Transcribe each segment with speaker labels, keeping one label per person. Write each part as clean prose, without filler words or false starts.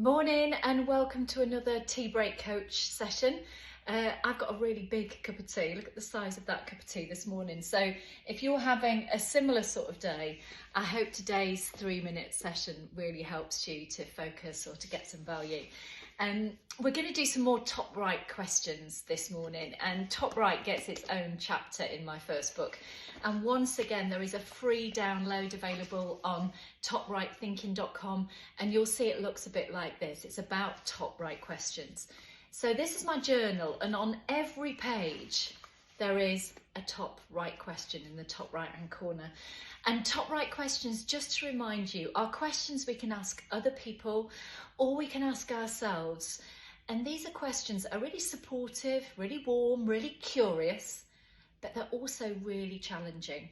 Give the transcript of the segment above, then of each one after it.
Speaker 1: Morning and welcome to another tea break coach session. I've got a really big cup of tea. Look at the size of that cup of tea this morning. So if you're having a similar sort of day, I hope today's 3-minute session really helps you to focus or to get some value. We're going to do some more top right questions this morning, and top right gets its own chapter in my first book. And once again, there is a free download available on toprighthinking.com, and you'll see it looks a bit like this. It's about top right questions. So this is my journal, and on every page there is a top right question in the top right hand corner. And top right questions, just to remind you, are questions we can ask other people or we can ask ourselves. And these are questions that are really supportive, really warm, really curious, but they're also really challenging.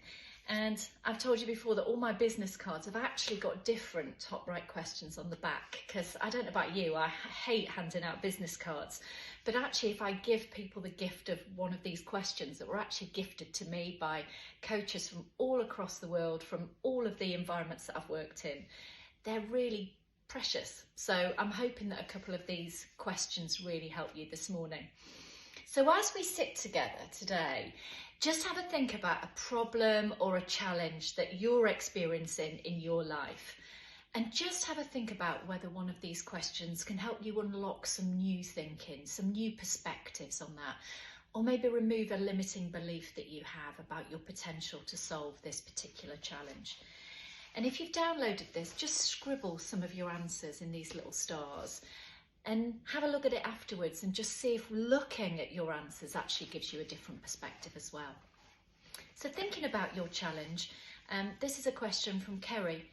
Speaker 1: And I've told you before that all my business cards have actually got different top right questions on the back, because I don't know about you, I hate handing out business cards. But actually, if I give people the gift of one of these questions that were actually gifted to me by coaches from all across the world, from all of the environments that I've worked in, they're really precious. So I'm hoping that a couple of these questions really help you this morning. So as we sit together today, just have a think about a problem or a challenge that you're experiencing in your life. And just have a think about whether one of these questions can help you unlock some new thinking, some new perspectives on that, or maybe remove a limiting belief that you have about your potential to solve this particular challenge. And if you've downloaded this, just scribble some of your answers in these little stars and have a look at it afterwards and just see if looking at your answers actually gives you a different perspective as well. So thinking about your challenge, this is a question from Kerry.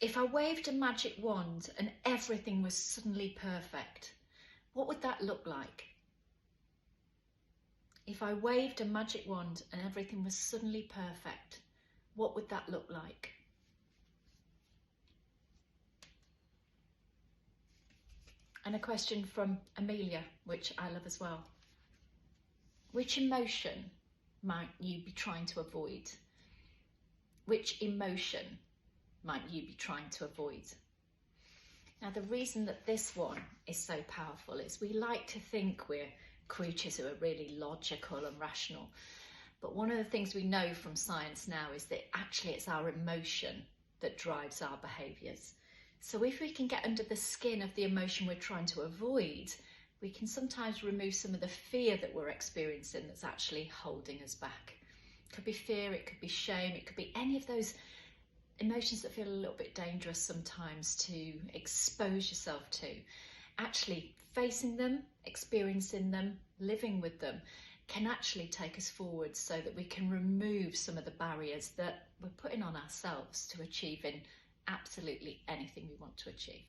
Speaker 1: If I waved a magic wand and everything was suddenly perfect, what would that look like? If I waved a magic wand and everything was suddenly perfect, what would that look like? And a question from Amelia, which I love as well. Which emotion might you be trying to avoid? Which emotion might you be trying to avoid? Now, the reason that this one is so powerful is we like to think we're creatures who are really logical and rational. But one of the things we know from science now is that actually it's our emotion that drives our behaviours. So if we can get under the skin of the emotion we're trying to avoid, we can sometimes remove some of the fear that we're experiencing that's actually holding us back. It could be fear, it could be shame, it could be any of those emotions that feel a little bit dangerous sometimes to expose yourself to. Actually facing them, experiencing them, living with them can actually take us forward so that we can remove some of the barriers that we're putting on ourselves to achieving absolutely anything we want to achieve.